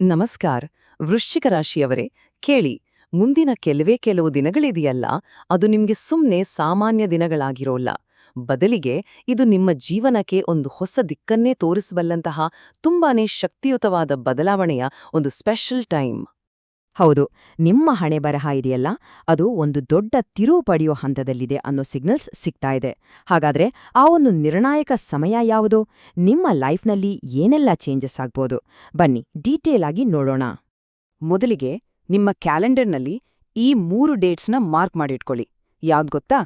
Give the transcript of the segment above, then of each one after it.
ನಮಸ್ಕಾರ. ವೃಶ್ಚಿಕ ರಾಶಿಯವರೇ, ಕೇಳಿ, ಮುಂದಿನ ಕೆಲವು ದಿನಗಳಿದೆಯಲ್ಲ, ಅದು ನಿಮ್ಗೆ ಸುಮ್ನೆ ಸಾಮಾನ್ಯ ದಿನಗಳಾಗಿರೋಲ್ಲ. ಬದಲಿಗೆ ಇದು ನಿಮ್ಮ ಜೀವನಕ್ಕೆ ಒಂದು ಹೊಸ ದಿಕ್ಕನ್ನೇ ತೋರಿಸಬಲ್ಲಂತಹ ತುಂಬಾನೇ ಶಕ್ತಿಯುತವಾದ ಬದಲಾವಣೆಯ ಒಂದು ಸ್ಪೆಷಲ್ ಟೈಮ್. ಹೌದು, ನಿಮ್ಮ ಹಣೆಬರಹ ಇದೆಯಲ್ಲ, ಅದು ಒಂದು ದೊಡ್ಡ ತಿರುವು ಪಡೆಯೋ ಹಂತದಲ್ಲಿದೆ ಅನ್ನೋ ಸಿಗ್ನಲ್ಸ್ ಸಿಗ್ತಾ ಇದೆ. ಹಾಗಾದ್ರೆ ಆ ಒಂದು ನಿರ್ಣಾಯಕ ಸಮಯ ಯಾವುದು? ನಿಮ್ಮ ಲೈಫ್ನಲ್ಲಿ ಏನೆಲ್ಲ ಚೇಂಜಸ್ ಆಗ್ಬೋದು? ಬನ್ನಿ ಡೀಟೇಲ್ ಆಗಿ ನೋಡೋಣ. ಮೊದಲಿಗೆ ನಿಮ್ಮ ಕ್ಯಾಲೆಂಡರ್ನಲ್ಲಿ ಈ 3 ಡೇಟ್ಸ್ನ ಮಾರ್ಕ್ ಮಾಡಿಟ್ಕೊಳ್ಳಿ. ಯಾವ್ದು ಗೊತ್ತಾ?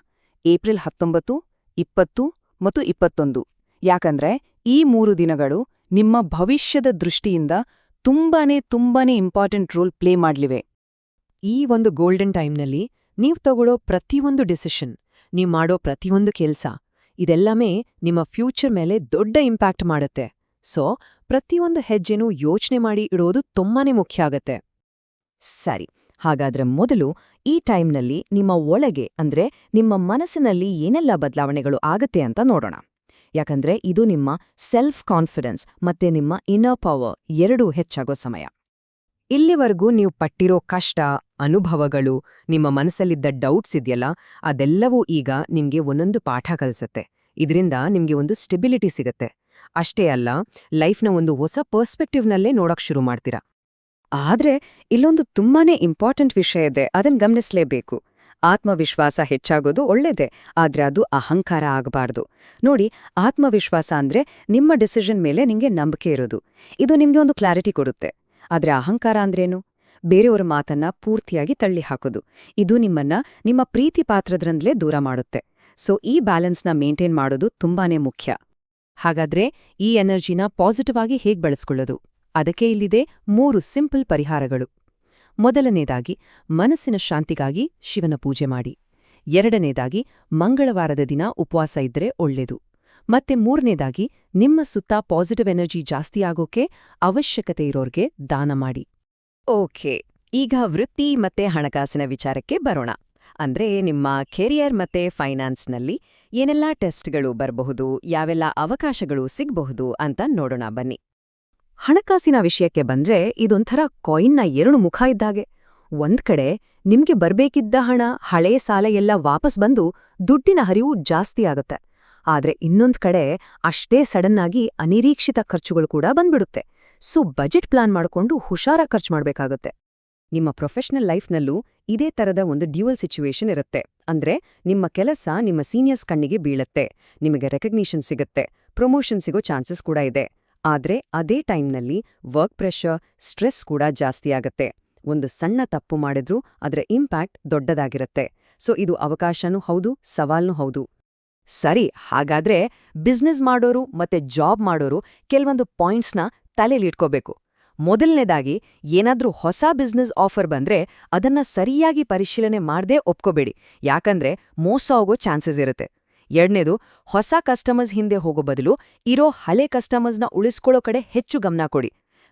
ಏಪ್ರಿಲ್ 19, 20 ಮತ್ತು 21. ಯಾಕಂದ್ರೆ ಈ 3 ದಿನಗಳು ನಿಮ್ಮ ಭವಿಷ್ಯದ ದೃಷ್ಟಿಯಿಂದ ತುಂಬಾನೇ ಇಂಪಾರ್ಟೆಂಟ್ ರೋಲ್ ಪ್ಲೇ ಮಾಡ್ಲಿವೆ. ಈ ಒಂದು ಗೋಲ್ಡನ್ ಟೈಮ್ನಲ್ಲಿ ನೀವು ತಗೊಳ್ಳೋ ಪ್ರತಿಯೊಂದು ಡಿಸಿಷನ್, ನೀವು ಮಾಡೋ ಪ್ರತಿಯೊಂದು ಕೆಲ್ಸ, ಇದೆಲ್ಲಮೇ ನಿಮ್ಮ ಫ್ಯೂಚರ್ ಮೇಲೆ ದೊಡ್ಡ ಇಂಪ್ಯಾಕ್ಟ್ ಮಾಡುತ್ತೆ. ಸೊ ಪ್ರತಿಯೊಂದು ಹೆಜ್ಜೆನೂ ಯೋಚನೆ ಮಾಡಿ ಇಡೋದು ತುಂಬಾನೇ ಮುಖ್ಯ ಆಗತ್ತೆ. ಸರಿ, ಹಾಗಾದ್ರೆ ಮೊದಲು ಈ ಟೈಮ್ನಲ್ಲಿ ನಿಮ್ಮ ಒಳಗೆ ಅಂದ್ರೆ ನಿಮ್ಮ ಮನಸ್ಸಿನಲ್ಲಿ ಏನೆಲ್ಲ ಬದಲಾವಣೆಗಳು ಆಗತ್ತೆ ಅಂತ ನೋಡೋಣ. ಯಾಕಂದ್ರೆ ಇದು ನಿಮ್ಮ ಸೆಲ್ಫ್ ಕಾನ್ಫಿಡೆನ್ಸ್ ಮತ್ತೆ ನಿಮ್ಮ ಇನ್ನರ್ ಪವರ್ ಎರಡೂ ಹೆಚ್ಚಾಗೋ ಸಮಯ. ಇಲ್ಲಿವರೆಗೂ ನೀವು ಪಟ್ಟಿರೋ ಕಷ್ಟ, ಅನುಭವಗಳು, ನಿಮ್ಮ ಮನಸ್ಸಲ್ಲಿದ್ದ ಡೌಟ್ಸ್ ಇದೆಯಲ್ಲ, ಅದೆಲ್ಲವೂ ಈಗ ನಿಮ್ಗೆ ಒಂದೊಂದು ಪಾಠ ಕಲಿಸತ್ತೆ. ಇದರಿಂದ ನಿಮ್ಗೆ ಒಂದು ಸ್ಟೆಬಿಲಿಟಿ ಸಿಗತ್ತೆ. ಅಷ್ಟೇ ಅಲ್ಲ, ಲೈಫ್ನ ಒಂದು ಹೊಸ ಪರ್ಸ್ಪೆಕ್ಟಿವ್ನಲ್ಲೇ ನೋಡಕ್ ಶುರು ಮಾಡ್ತೀರಾ. ಆದ್ರೆ ಇಲ್ಲೊಂದು ತುಂಬಾನೇ ಇಂಪಾರ್ಟೆಂಟ್ ವಿಷಯ ಇದೆ, ಅದನ್ನ ಗಮನಿಸಲೇಬೇಕು. ಆತ್ಮವಿಶ್ವಾಸ ಹೆಚ್ಚಾಗೋದು ಒಳ್ಳೇದೇ, ಆದ್ರೆ ಅದು ಅಹಂಕಾರ ಆಗಬಾರ್ದು. ನೋಡಿ, ಆತ್ಮವಿಶ್ವಾಸ ಅಂದ್ರೆ ನಿಮ್ಮ ಡಿಸಿಷನ್ ಮೇಲೆ ನಿಂಗೆ ನಂಬಿಕೆ ಇರೋದು. ಇದು ನಿಮ್ಗೆ ಒಂದು ಕ್ಲಾರಿಟಿ ಕೊಡುತ್ತೆ. ಆದ್ರೆ ಅಹಂಕಾರ ಅಂದ್ರೇನು? ಬೇರೆಯವರ ಮಾತನ್ನ ಪೂರ್ತಿಯಾಗಿ ತಳ್ಳಿ ಹಾಕೋದು. ಇದು ನಿಮ್ಮನ್ನ ನಿಮ್ಮ ಪ್ರೀತಿ ಪಾತ್ರದ್ರಿಂದಲೇ ದೂರ ಮಾಡುತ್ತೆ. ಸೊ ಈ ಬ್ಯಾಲೆನ್ಸ್ನ ಮೇಂಟೈನ್ ಮಾಡೋದು ತುಂಬಾನೇ ಮುಖ್ಯ. ಹಾಗಾದ್ರೆ ಈ ಎನರ್ಜಿನ ಪಾಸಿಟಿವ್ ಆಗಿ ಹೇಗ್ ಬಳಸ್ಕೊಳ್ಳೋದು? ಅದಕ್ಕೆ ಇಲ್ಲಿದೆ 3 ಸಿಂಪಲ್ ಪರಿಹಾರಗಳು. ಮೊದಲನೇದಾಗಿ, ಮನಸ್ಸಿನ ಶಾಂತಿಗಾಗಿ ಶಿವನ ಪೂಜೆ ಮಾಡಿ. ಎರಡನೇದಾಗಿ, ಮಂಗಳವಾರದ ದಿನ ಉಪವಾಸ ಇದ್ರೆ ಒಳ್ಳೇದು. ಮತ್ತೆ ಮೂರನೇದಾಗಿ, ನಿಮ್ಮ ಸುತ್ತ ಪಾಸಿಟಿವ್ ಎನರ್ಜಿ ಜಾಸ್ತಿ ಆಗೋಕೆ ಅವಶ್ಯಕತೆ ಇರೋರ್ಗೆ ದಾನ ಮಾಡಿ. ಓಕೆ, ಈಗ ವೃತ್ತಿ ಮತ್ತೆ ಹಣಕಾಸಿನ ವಿಚಾರಕ್ಕೆ ಬರೋಣ. ಅಂದ್ರೆ ನಿಮ್ಮ ಕೆರಿಯರ್ ಮತ್ತೆ ಫೈನಾನ್ಸ್ನಲ್ಲಿ ಏನೆಲ್ಲ ಟೆಸ್ಟ್ಗಳು ಬರಬಹುದು, ಯಾವೆಲ್ಲ ಅವಕಾಶಗಳು ಸಿಗಬಹುದು ಅಂತ ನೋಡೋಣ ಬನ್ನಿ. ಹಣಕಾಸಿನ ವಿಷಯಕ್ಕೆ ಬಂದ್ರೆ ಇದೊಂಥರ ಕಾಯಿನ್ನ 2 ಮುಖ ಇದ್ದಾಗೆ. ಒಂದ್ ಕಡೆ ನಿಮ್ಗೆ ಬರ್ಬೇಕಿದ್ದ ಹಣ, ಹಳೇ ಸಾಲ ಎಲ್ಲ ವಾಪಸ್ ಬಂದು ದುಡ್ಡಿನ ಹರಿವು ಜಾಸ್ತಿ ಆಗತ್ತೆ. ಆದ್ರೆ ಇನ್ನೊಂದ್ ಕಡೆ ಅಷ್ಟೇ ಸಡನ್ನಾಗಿ ಅನಿರೀಕ್ಷಿತ ಖರ್ಚುಗಳು ಕೂಡ ಬಂದ್ಬಿಡುತ್ತೆ. ಸೊ ಬಜೆಟ್ ಪ್ಲಾನ್ ಮಾಡ್ಕೊಂಡು ಹುಷಾರಾಗಿ ಖರ್ಚು ಮಾಡ್ಬೇಕಾಗತ್ತೆ. ನಿಮ್ಮ ಪ್ರೊಫೆಷನಲ್ ಲೈಫ್ನಲ್ಲೂ ಇದೇ ತರದ ಒಂದು ಡ್ಯೂಯಲ್ ಸಿಚುವೇಶನ್ ಇರುತ್ತೆ. ಅಂದ್ರೆ ನಿಮ್ಮ ಕೆಲಸ ನಿಮ್ಮ ಸೀನಿಯರ್ಸ್ ಕಣ್ಣಿಗೆ ಬೀಳತ್ತೆ, ನಿಮಗೆ ರೆಕಗ್ನಿಷನ್ ಸಿಗತ್ತೆ, ಪ್ರಮೋಷನ್ ಸಿಗೋ ಚಾನ್ಸಸ್ ಕೂಡ ಇದೆ. ಆದ್ರೆ ಅದೇ ಟೈಮ್ನಲ್ಲಿ ವರ್ಕ್ ಪ್ರೆಷರ್, ಸ್ಟ್ರೆಸ್ ಕೂಡ ಜಾಸ್ತಿ ಆಗತ್ತೆ. ಒಂದು ಸಣ್ಣ ತಪ್ಪು ಮಾಡಿದ್ರೂ ಅದರ ಇಂಪ್ಯಾಕ್ಟ್ ದೊಡ್ಡದಾಗಿರುತ್ತೆ. ಸೊ ಇದು ಅವಕಾಶನೂ ಹೌದು, ಸವಾಲ್ನೂ ಹೌದು. ಸರಿ, ಹಾಗಾದ್ರೆ ಬಿಸ್ನೆಸ್ ಮಾಡೋರು ಮತ್ತೆ ಜಾಬ್ ಮಾಡೋರು ಕೆಲವೊಂದು ಪಾಯಿಂಟ್ಸ್ನ ತಲೆಲಿಟ್ಕೋಬೇಕು. ಮೊದಲನೇದಾಗಿ, ಏನಾದ್ರೂ ಹೊಸ ಬಿಸ್ನೆಸ್ ಆಫರ್ ಬಂದ್ರೆ ಅದನ್ನ ಸರಿಯಾಗಿ ಪರಿಶೀಲನೆ ಮಾಡ್ದೇ ಒಪ್ಕೋಬೇಡಿ, ಯಾಕಂದ್ರೆ ಮೋಸ ಹೋಗೋ ಚಾನ್ಸಸ್ ಇರುತ್ತೆ. ಎರಡನೇದು, ಹೊಸ ಕಸ್ಟಮರ್ಸ್ ಹಿಂದೆ ಹೋಗೋ ಬದಲು ಇರೋ ಹಳೆ ಕಸ್ಟಮರ್ಸ್ನ ಉಳಿಸ್ಕೊಳ್ಳೋ ಕಡೆ ಹೆಚ್ಚು ಗಮನ ಕೊಡಿ.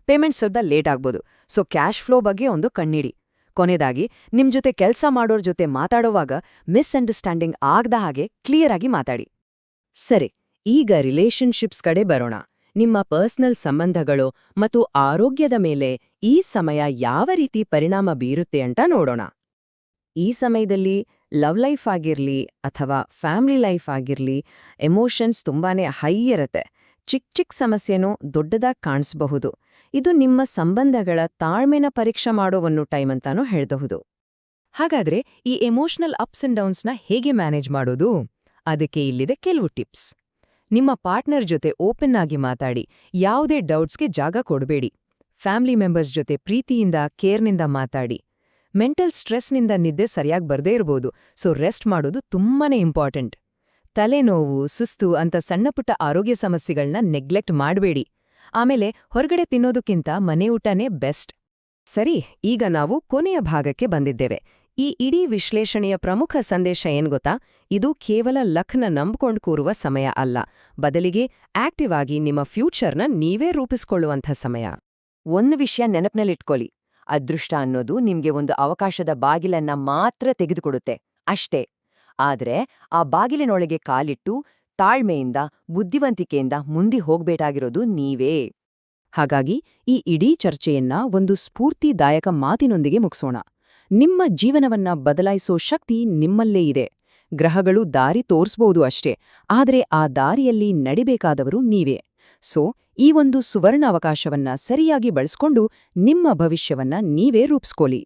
ಪೇಮೆಂಟ್ ಸ್ವಲ್ಪ ಲೇಟ್ ಆಗ್ಬೋದು, ಸೊ ಕ್ಯಾಶ್ ಫ್ಲೋ ಬಗ್ಗೆ ಒಂದು ಕಣ್ಣಿಡಿ. ಕೊನೆದಾಗಿ, ನಿಮ್ ಜೊತೆ ಕೆಲ್ಸ ಮಾಡೋರ್ ಜೊತೆ ಮಾತಾಡೋವಾಗ ಮಿಸ್ಅಂಡರ್ಸ್ಟ್ಯಾಂಡಿಂಗ್ ಆಗದ ಹಾಗೆ ಕ್ಲಿಯರ್ ಆಗಿ ಮಾತಾಡಿ. ಸರಿ, ಈಗ ರಿಲೇಶನ್ಶಿಪ್ಸ್ ಕಡೆ ಬರೋಣ. ನಿಮ್ಮ ಪರ್ಸನಲ್ ಸಂಬಂಧಗಳು ಮತ್ತು ಆರೋಗ್ಯದ ಮೇಲೆ ಈ ಸಮಯ ಯಾವ ರೀತಿ ಪರಿಣಾಮ ಬೀರುತ್ತೆ ಅಂತ ನೋಡೋಣ. ಈ ಸಮಯದಲ್ಲಿ ಲವ್ ಲೈಫ್ ಆಗಿರ್ಲಿ ಅಥವಾ ಫ್ಯಾಮಿಲಿ ಲೈಫ್ ಆಗಿರ್ಲಿ, ಎಮೋಷನ್ಸ್ ತುಂಬಾನೇ ಹೈ ಇರತ್ತೆ. ಚಿಕ್ಕ ಸಮಸ್ಯೆನೂ ದೊಡ್ಡದಾಗಿ ಕಾಣಿಸಬಹುದು. ಇದು ನಿಮ್ಮ ಸಂಬಂಧಗಳ ತಾಳ್ಮೆನ ಪರೀಕ್ಷೆ ಮಾಡೋ ಒಂದು ಟೈಮ್ ಅಂತಾನೂ ಹೇಳ್ಬಹುದು. ಹಾಗಾದ್ರೆ ಈ ಎಮೋಷನಲ್ ಅಪ್ಸ್ ಅಂಡ್ ಡೌನ್ಸ್ನ ಹೇಗೆ ಮ್ಯಾನೇಜ್ ಮಾಡೋದು? ಅದಕ್ಕೆ ಇಲ್ಲಿದೆ ಕೆಲವು ಟಿಪ್ಸ್. ನಿಮ್ಮ ಪಾರ್ಟ್ನರ್ ಜೊತೆ ಓಪನ್ ಆಗಿ ಮಾತಾಡಿ, ಯಾವುದೇ ಡೌಟ್ಸ್ಗೆ ಜಾಗ ಕೊಡಬೇಡಿ. ಫ್ಯಾಮಿಲಿ ಮೆಂಬರ್ಸ್ ಜೊತೆ ಪ್ರೀತಿಯಿಂದ, ಕೇರ್ನಿಂದ ಮಾತಾಡಿ. ಮೆಂಟಲ್ ಸ್ಟ್ರೆಸ್ನಿಂದ ನಿದ್ದೆ ಸರಿಯಾಗಿ ಬರ್ದೇ ಇರ್ಬೋದು, ಸೊ ರೆಸ್ಟ್ ಮಾಡೋದು ತುಂಬಾನೇ ಇಂಪಾರ್ಟೆಂಟ್. ತಲೆನೋವು, ಸುಸ್ತು ಅಂತ ಸಣ್ಣಪುಟ್ಟ ಆರೋಗ್ಯ ಸಮಸ್ಯೆಗಳನ್ನ ನೆಗ್ಲೆಕ್ಟ್ ಮಾಡಬೇಡಿ. ಆಮೇಲೆ ಹೊರಗಡೆ ತಿನ್ನೋದಕ್ಕಿಂತ ಮನೆ ಊಟನೇ ಬೆಸ್ಟ್. ಸರಿ, ಈಗ ನಾವು ಕೊನೆಯ ಭಾಗಕ್ಕೆ ಬಂದಿದ್ದೇವೆ. ಈ ಇಡೀ ವಿಶ್ಲೇಷಣೆಯ ಪ್ರಮುಖ ಸಂದೇಶ ಏನ್ ಗೊತ್ತಾ? ಇದು ಕೇವಲ ಲಕ್ನ ನಂಬ್ಕೊಂಡು ಕೂರುವ ಸಮಯ ಅಲ್ಲ, ಬದಲಿಗೆ ಆಕ್ಟಿವ್ ಆಗಿ ನಿಮ್ಮ ಫ್ಯೂಚರ್ನ ನೀವೇ ರೂಪಿಸ್ಕೊಳ್ಳುವಂಥ ಸಮಯ. ಒಂದು ವಿಷಯ ನೆನಪಿನಲ್ಲಿಟ್ಕೊಳ್ಳಿ, ಅದೃಷ್ಟ ಅನ್ನೋದು ನಿಮ್ಗೆ ಒಂದು ಅವಕಾಶದ ಬಾಗಿಲನ್ನ ಮಾತ್ರ ತೆಗೆದುಕೊಡುತ್ತೆ, ಅಷ್ಟೇ. ಆದ್ರೆ ಆ ಬಾಗಿಲಿನೊಳಗೆ ಕಾಲಿಟ್ಟು ತಾಳ್ಮೆಯಿಂದ, ಬುದ್ಧಿವಂತಿಕೆಯಿಂದ ಮುಂದೆ ಹೋಗ್ಬೇಕಾಗಿರೋದು ನೀವೇ. ಹಾಗಾಗಿ ಈ ಇಡೀ ಚರ್ಚೆಯನ್ನ ಒಂದು ಸ್ಫೂರ್ತಿದಾಯಕ ಮಾತಿನೊಂದಿಗೆ ಮುಗಿಸೋಣ. ನಿಮ್ಮ ಜೀವನವನ್ನ ಬದಲಾಯಿಸೋ ಶಕ್ತಿ ನಿಮ್ಮಲ್ಲೇ ಇದೆ. ಗ್ರಹಗಳು ದಾರಿ ತೋರಿಸ್ಬೋದು ಅಷ್ಟೇ, ಆದರೆ ಆ ದಾರಿಯಲ್ಲಿ ನಡಿಬೇಕಾದವರು ನೀವೇ. ಸೊ ಈ ಒಂದು ಸುವರ್ಣ ಅವಕಾಶವನ್ನ ಸರಿಯಾಗಿ ಬಳಸ್ಕೊಂಡು ನಿಮ್ಮ ಭವಿಷ್ಯವನ್ನ ನೀವೇ ರೂಪಿಸ್ಕೊಳ್ಳಿ.